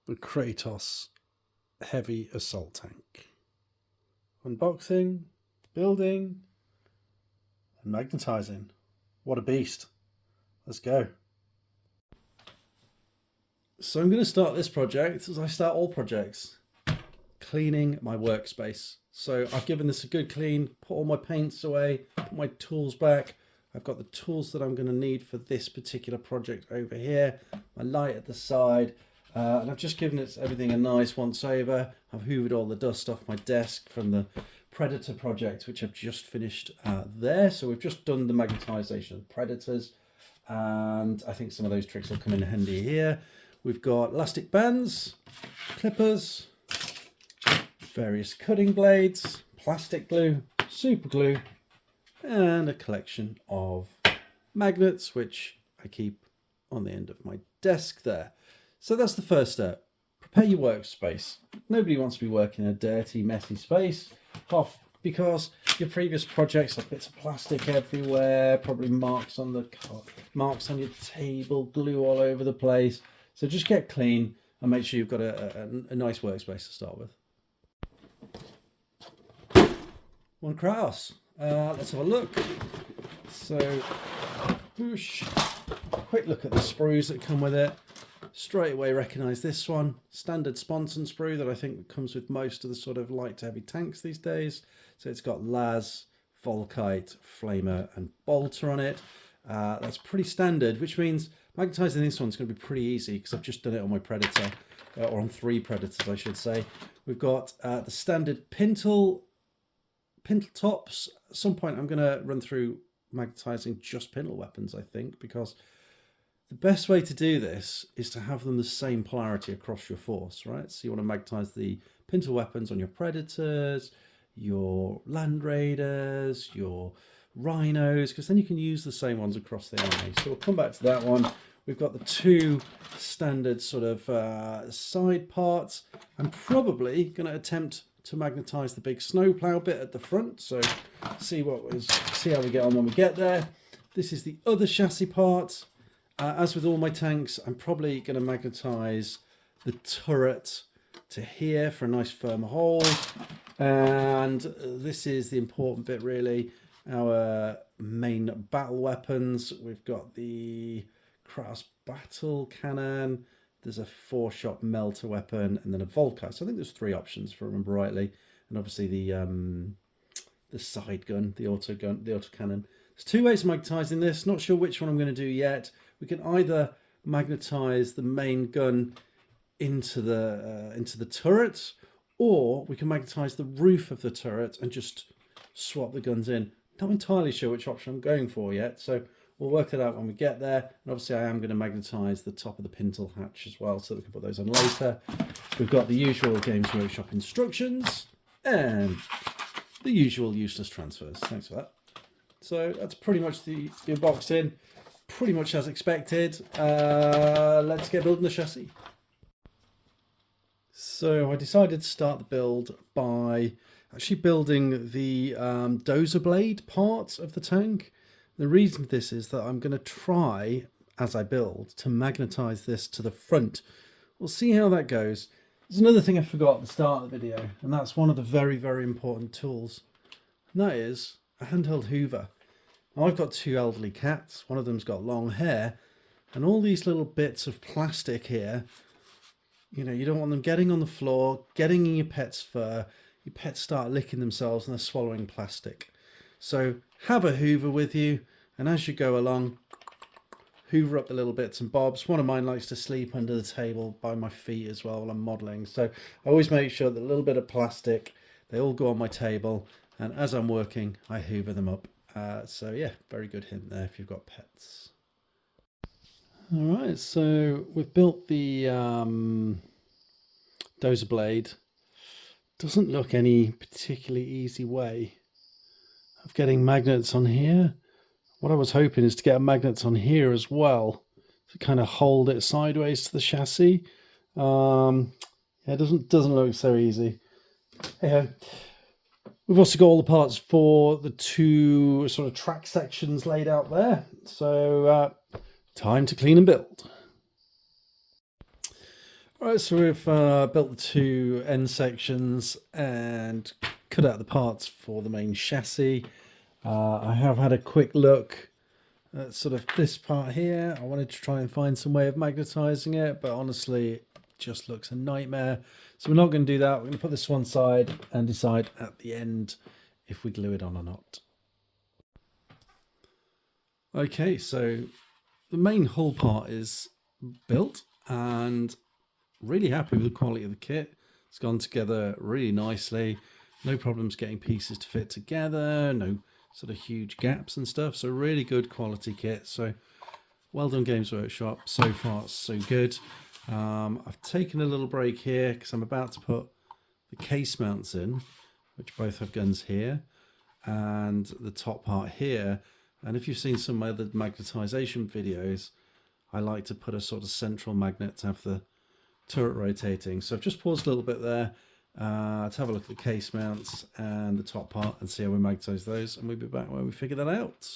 the Kratos Heavy Assault tank. Unboxing, building, and magnetizing. What a beast. Let's go. So I'm going to start this project, as I start all projects, cleaning my workspace. So I've given this a good clean, put all my paints away, put my tools back. I've got the tools that I'm going to need for this particular project over here, my light at the side, and I've just given it everything a nice once over. I've hoovered all the dust off my desk from the Predator project, which I've just finished there. So we've just done the magnetization of Predators, and I think some of those tricks will come in handy here. We've got elastic bands, clippers, various cutting blades, plastic glue, super glue, and a collection of magnets, which I keep on the end of my desk there. So that's the first step. Prepare your workspace. Nobody wants to be working in a dirty, messy space, because your previous projects have bits of plastic everywhere, probably marks on your table, glue all over the place. So just get clean and make sure you've got a nice workspace to start with. One Kratos. Let's have a look. So, whoosh. Quick look at the sprues that come with it. Straight away recognise this one. Standard Sponson sprue that I think comes with most of the sort of light to heavy tanks these days. So it's got Las, Volkite, Flamer and Bolter on it. That's pretty standard, which means magnetising this one's going to be pretty easy because I've just done it on my Predator, or on 3 Predators I should say. We've got the standard pintle tops. At some point I'm going to run through magnetising just pintle weapons, I think, because the best way to do this is to have them the same polarity across your force, right? So you want to magnetise the pintle weapons on your Predators, your Land Raiders, your Rhinos, because then you can use the same ones across the army. So we'll come back to that one. We've got the 2 standard sort of side parts. I'm probably going to attempt to magnetize the big snowplow bit at the front. So see how we get on when we get there. This is the other chassis part. As with all my tanks, I'm probably going to magnetize the turret to here for a nice firm hold. And this is the important bit really. Our main battle weapons. We've got the Kratos battle cannon. There's a 4-shot melter weapon, and then a Volkite. So I think there's 3 options, if I remember rightly. And obviously the side gun, the auto cannon. There's 2 ways of magnetizing this. Not sure which one I'm going to do yet. We can either magnetize the main gun into the turret, or we can magnetize the roof of the turret and just swap the guns in. Not entirely sure which option I'm going for yet, so we'll work it out when we get there. And obviously I am going to magnetize the top of the pintle hatch as well, so that we can put those on later. We've got the usual Games Workshop instructions and the usual useless transfers. Thanks for that. So that's pretty much the unboxing, pretty much as expected. Let's get building the chassis. So I decided to start the build by actually building the Dozer blade part of the tank. The reason for this is that I'm going to try, as I build, to magnetize this to the front. We'll see how that goes. There's another thing I forgot at the start of the video, and that's one of the very, very important tools. And that is a handheld hoover. Now, I've got 2 elderly cats. One of them's got long hair, and all these little bits of plastic here, you know, you don't want them getting on the floor, getting in your pet's fur. Your pets start licking themselves and they're swallowing plastic. So have a hoover with you, and as you go along, hoover up the little bits and bobs. One of mine likes to sleep under the table by my feet as well while I'm modelling. So I always make sure that a little bit of plastic, they all go on my table, and as I'm working, I hoover them up. So yeah, very good hint there if you've got pets. All right, so we've built the Dozer blade. Doesn't look any particularly easy way of getting magnets on here. What I was hoping is to get magnets on here as well to kind of hold it sideways to the chassis. Yeah, it doesn't look so easy. Hey, we've also got all the parts for the 2 sort of track sections laid out there. So time to clean and build. Right, so we've built the two end sections and cut out the parts for the main chassis. I have had a quick look at sort of this part here. I wanted to try and find some way of magnetizing it, but honestly, it just looks a nightmare. So we're not going to do that. We're going to put this one side and decide at the end if we glue it on or not. Okay, so the main hull part is built and really happy with the quality of the kit. It's gone together really nicely. No problems getting pieces to fit together. No sort of huge gaps and stuff. So really good quality kit. So well done, Games Workshop. So far, so good. I've taken a little break here because I'm about to put the case mounts in, which both have guns here, and the top part here. And if you've seen some of my other magnetization videos, I like to put a sort of central magnet to have the turret rotating. So I've just paused a little bit there to have a look at the case mounts and the top part and see how we magnetize those, and we'll be back when we figure that out.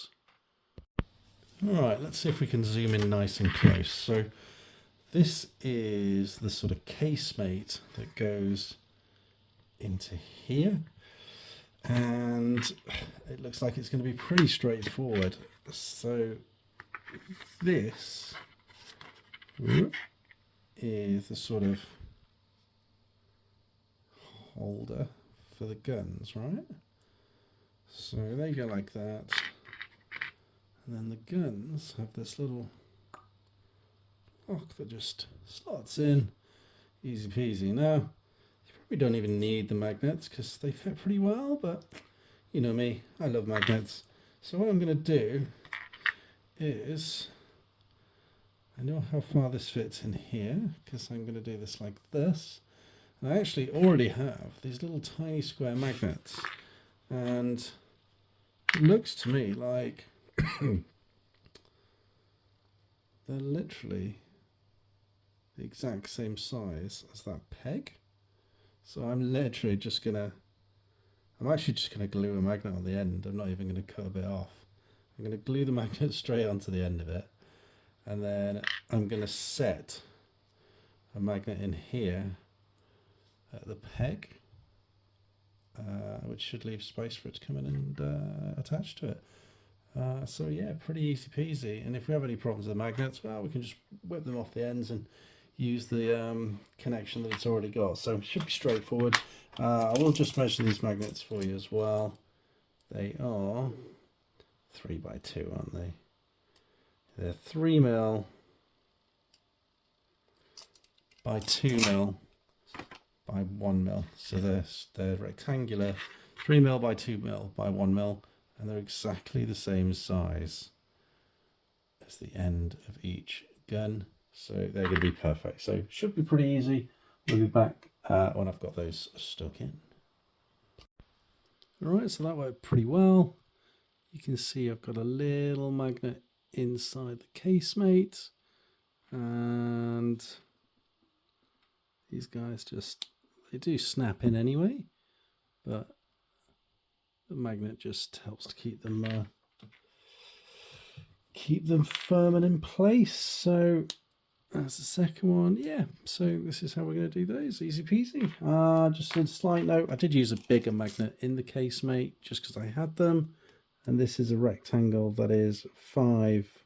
All right, let's see if we can zoom in nice and close. So this is the sort of casemate that goes into here, and it looks like it's going to be pretty straightforward. So this is the sort of holder for the guns, right? So they go like that, and then the guns have this little lock that just slots in, easy peasy. Now you probably don't even need the magnets because they fit pretty well, but you know me, I love magnets. So what I'm going to do is, I know how far this fits in here because I'm going to do this like this. And I actually already have these little tiny square magnets, and it looks to me like they're literally the exact same size as that peg. So I'm literally just going to, I'm actually just going to glue a magnet on the end. I'm not even going to cut a bit off. I'm going to glue the magnet straight onto the end of it. And then I'm going to set a magnet in here at the peg, which should leave space for it to come in and attach to it. So yeah, pretty easy peasy. And if we have any problems with the magnets, well, we can just whip them off the ends and use the connection that it's already got. So it should be straightforward. I will just measure these magnets for you as well. They are 3x2, aren't they? They're 3mm by 2mm by 1mm. So they're rectangular, 3mm by 2mm by 1mm, and they're exactly the same size as the end of each gun. So they're going to be perfect. So should be pretty easy. We'll be back when I've got those stuck in. All right, so that worked pretty well. You can see I've got a little magnet inside the casemate, and these guys they do snap in anyway, but the magnet just helps to keep them firm and in place. So that's the second one. Yeah, so this is how we're going to do those, easy peasy. Just a slight note, I did use a bigger magnet in the casemate just because I had them. And this is a rectangle that is 5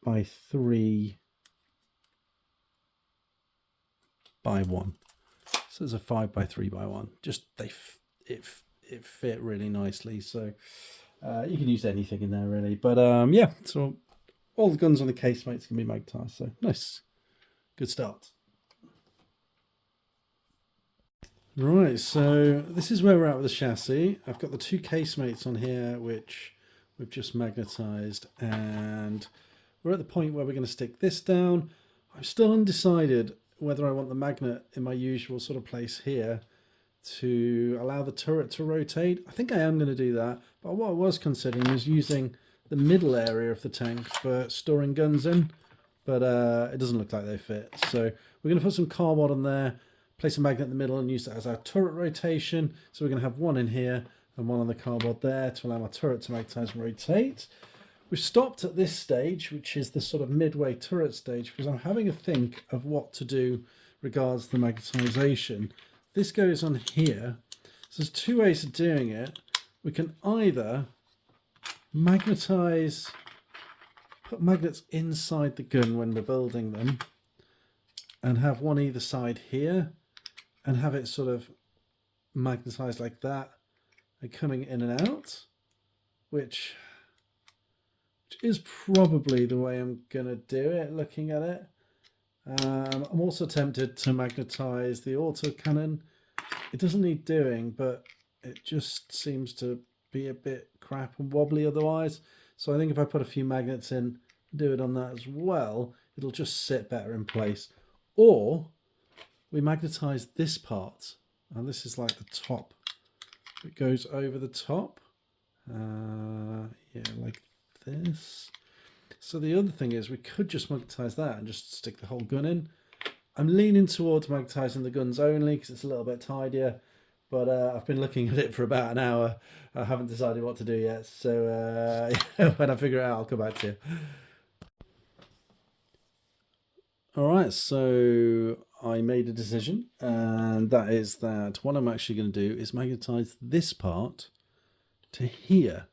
by 3 by 1. So it's a 5 by 3 by 1. Just it fit really nicely. So you can use anything in there really. But yeah, so all the guns on the casemates can be magnetized. So nice, good start. Right, so this is where we're at with the chassis. I've got the two casemates on here, which we've just magnetized, and we're at the point where we're going to stick this down. I'm still undecided whether I want the magnet in my usual sort of place here to allow the turret to rotate. I think I am going to do that, but what I was considering is using the middle area of the tank for storing guns in, but it doesn't look like they fit. So we're going to put some cardboard on there, place a magnet in the middle and use that as our turret rotation. So we're going to have one in here and one on the cardboard there to allow my turret to magnetize and rotate. We've stopped at this stage, which is the sort of midway turret stage, because I'm having a think of what to do regards the magnetization. This goes on here. So there's two ways of doing it. We can either magnetize, put magnets inside the gun when we're building them, and have one either side here, and have it sort of magnetized like that, and coming in and out, which is probably the way I'm going to do it, looking at it. I'm also tempted to magnetize the autocannon. It doesn't need doing, but it just seems to be a bit crap and wobbly otherwise. So I think if I put a few magnets in, do it on that as well, it'll just sit better in place. Or we magnetize this part, and this is like the top. It goes over the top, yeah, like this. So the other thing is we could just magnetize that and just stick the whole gun in. I'm leaning towards magnetizing the guns only because it's a little bit tidier, but I've been looking at it for about an hour. I haven't decided what to do yet, so when I figure it out, I'll come back to you. All right, so I made a decision, and that is that what I'm actually going to do is magnetize this part to here.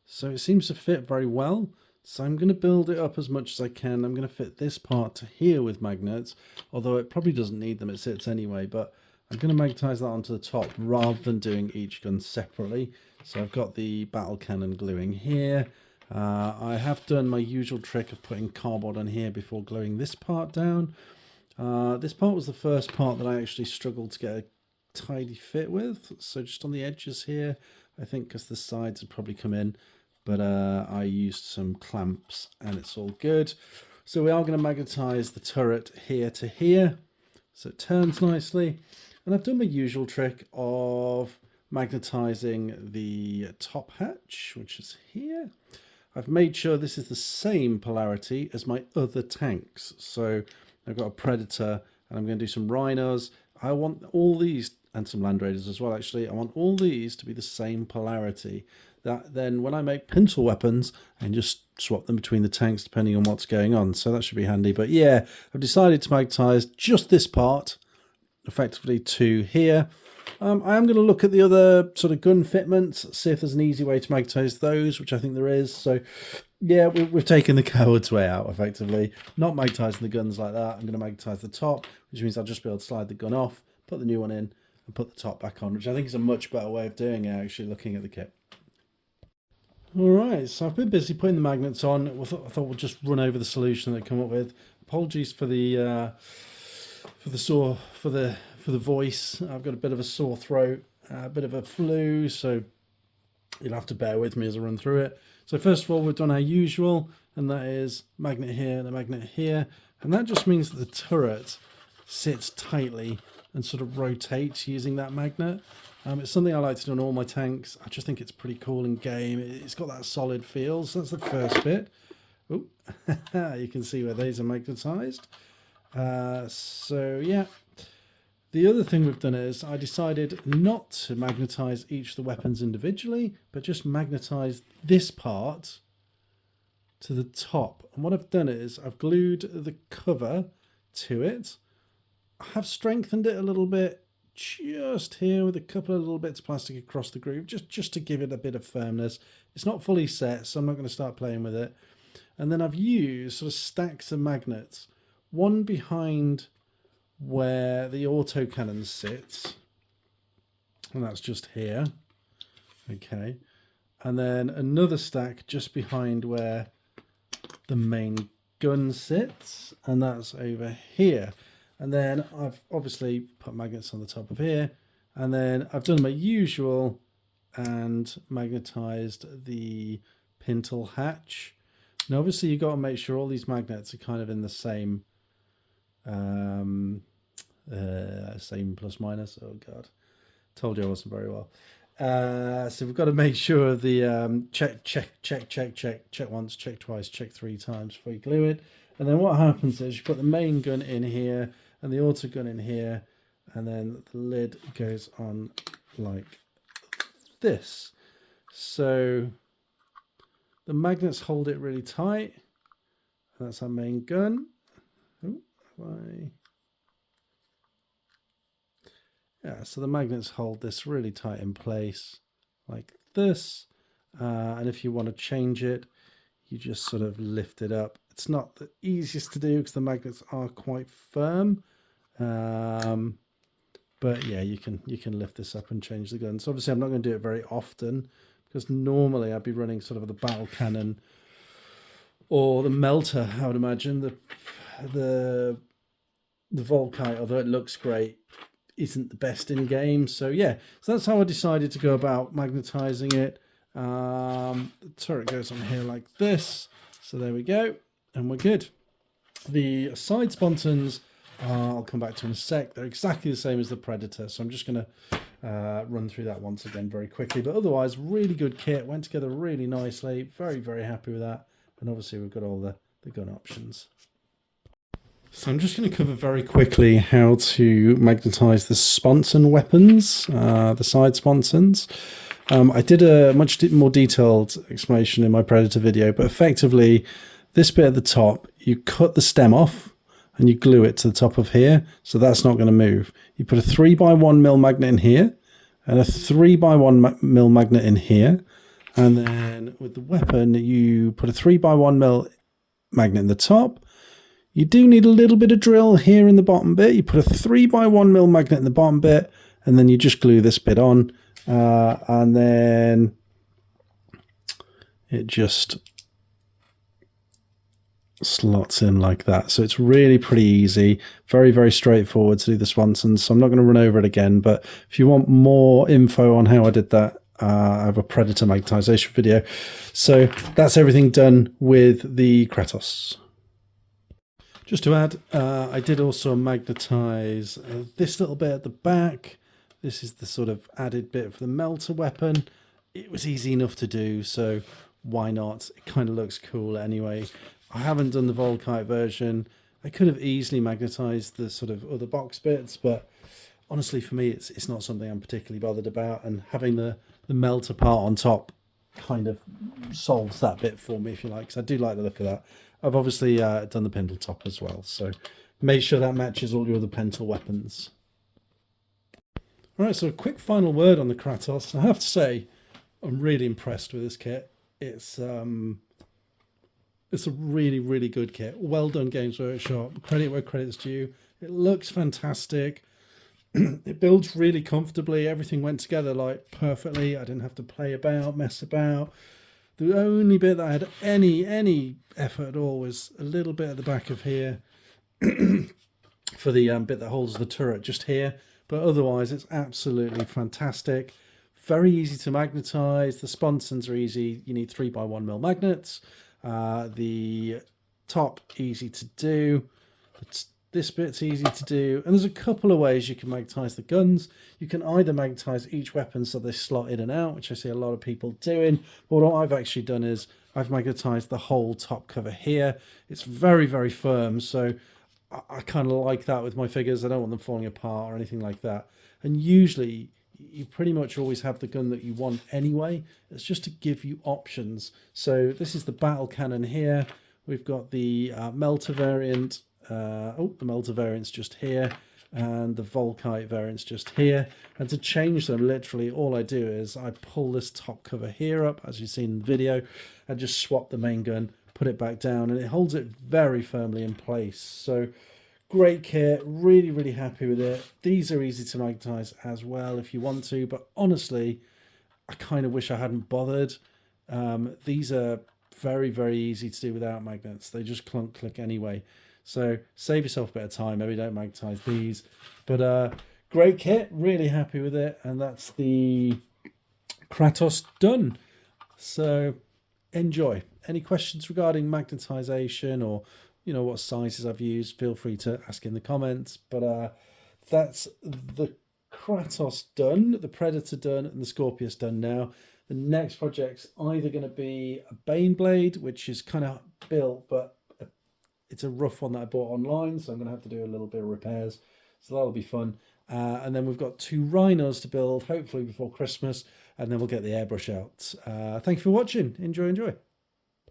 So it seems to fit very well. So I'm going to build it up as much as I can. I'm going to fit this part to here with magnets, although it probably doesn't need them, it sits anyway, but I'm going to magnetize that onto the top rather than doing each gun separately. So I've got the battle cannon gluing here. I have done my usual trick of putting cardboard on here before gluing this part down. This part was the first part that I actually struggled to get a tidy fit with. So just on the edges here, I think because the sides had probably come in, but I used some clamps and it's all good. So we are going to magnetize the turret here to here, so it turns nicely. And I've done my usual trick of magnetizing the top hatch, which is here. I've made sure this is the same polarity as my other tanks. So I've got a Predator and I'm going to do some Rhinos. I want all these, and some Land Raiders as well actually, I want all these to be the same polarity. That then when I make pintle weapons, I can just swap them between the tanks depending on what's going on. So that should be handy. But yeah, I've decided to magnetize just this part effectively to here. I am going to look at the other sort of gun fitments, see if there's an easy way to magnetize those, which I think there is. So yeah, we've taken the coward's way out effectively. Not magnetizing the guns like that. I'm going to magnetize the top, which means I'll just be able to slide the gun off, put the new one in, and put the top back on, which I think is a much better way of doing it, actually, looking at the kit. Alright, so I've been busy putting the magnets on. I thought we'll just run over the solution that I come up with. Apologies for the voice. I've got a bit of a sore throat, a bit of a flu, so you'll have to bear with me as I run through it. So first of all, we've done our usual, and that is magnet here and a magnet here, and that just means that the turret sits tightly and sort of rotates using that magnet. It's something I like to do on all my tanks. I just think it's pretty cool in game. It's got that solid feel. So that's the first bit. Oh, you can see where these are magnetized. So yeah. The other thing we've done is I decided not to magnetize each of the weapons individually, but just magnetize this part to the top. And what I've done is I've glued the cover to it. I have strengthened it a little bit just here with a couple of little bits of plastic across the groove, just to give it a bit of firmness. It's not fully set, so I'm not going to start playing with it. And then I've used sort of stacks of magnets, one behind where the autocannon sits, and that's just here. Okay. And then another stack just behind where the main gun sits, and that's over here. And then I've obviously put magnets on the top of here, and then I've done my usual and magnetized the pintle hatch. Now obviously you've got to make sure all these magnets are kind of in the same same plus minus. Oh god, told you I wasn't very well. So we've got to make sure the check once, check twice, check 3 times before you glue it. And then what happens is you put the main gun in here and the auto gun in here, and then the lid goes on like this. So The magnets hold it really tight. That's our main gun. Yeah, so the magnets hold this really tight in place like this. And if you want to change it, you just sort of lift it up. It's not the easiest to do because the magnets are quite firm. But yeah, you can lift this up and change the gun. So obviously I'm not going to do it very often because normally I'd be running sort of the battle cannon or the melter, I would imagine. The Volkite, although it looks great, isn't the best in game. So yeah, so that's how I decided to go about magnetizing it. The turret goes on here like this. So there we go, and we're good. The side sponsons, I'll come back to in a sec. They're exactly the same as the Predator. So I'm just going to run through that once again very quickly. But otherwise, really good kit. Went together really nicely. Very, very happy with that. And obviously we've got all the gun options. So I'm just going to cover very quickly how to magnetize the Sponson Weapons, the side sponsons. I did a much more detailed explanation in my Predator video, but effectively this bit at the top, you cut the stem off and you glue it to the top of here. So that's not going to move. You put a 3x1mm magnet in here and a 3x1mm magnet in here. And then with the weapon, you put a 3x1mm magnet in the top. You do need a little bit of drill here in the bottom bit. You put a 3x1mm magnet in the bottom bit, and then you just glue this bit on. And then it just slots in like that. So it's really pretty easy. Very, very straightforward to do the sponsons. So I'm not going to run over it again. But if you want more info on how I did that, I have a Predator magnetization video. So that's everything done with the Kratos. Just to add, I did also magnetize this little bit at the back. This is the sort of added bit for the melter weapon. It was easy enough to do, so why not? It kind of looks cool anyway. I haven't done the Volkite version. I could have easily magnetized the sort of other box bits, but honestly for me it's not something I'm particularly bothered about, and having the melter part on top kind of solves that bit for me, if you like, because I do like the look of that. I've obviously done the pintle top as well, so make sure that matches all your other pintle weapons. Alright, so a quick final word on the Kratos. I have to say, I'm really impressed with this kit. It's a really, really good kit. Well done, Games Workshop. Credit where credit's due. It looks fantastic. It builds really comfortably. Everything went together like perfectly. I didn't have to play about, mess about. The only bit that I had any effort at all was a little bit at the back of here for the bit that holds the turret, just here. But otherwise, it's absolutely fantastic. Very easy to magnetize. The sponsons are easy. You need 3x1mm magnets. The top, easy to do. This bit's easy to do. And there's a couple of ways you can magnetize the guns. You can either magnetize each weapon so they slot in and out, which I see a lot of people doing. But what I've actually done is I've magnetized the whole top cover here. It's very, very firm. So I kind of like that with my figures. I don't want them falling apart or anything like that. And usually you pretty much always have the gun that you want anyway. It's just to give you options. So this is the battle cannon here. We've got the melter variant. The melter variant's just here, and the Volkite variant's just here. And to change them, literally all I do is I pull this top cover here up, as you've seen in the video, and just swap the main gun, put it back down, and it holds it very firmly in place. So great kit, really, really happy with it. These are easy to magnetize as well if you want to, but honestly, I kind of wish I hadn't bothered. These are very, very easy to do without magnets. They just click anyway. So save yourself a bit of time. Maybe don't magnetize these. But great kit. Really happy with it. And that's the Kratos done. So enjoy. Any questions regarding magnetization or, you know, what sizes I've used, feel free to ask in the comments. But that's the Kratos done, the Predator done, and the Scorpius done now. The next project's either going to be a Baneblade, which is kind of built, but it's a rough one that I bought online, so I'm going to have to do a little bit of repairs. So that'll be fun. And then we've got 2 rhinos to build, hopefully before Christmas, and then we'll get the airbrush out. Thank you for watching. Enjoy.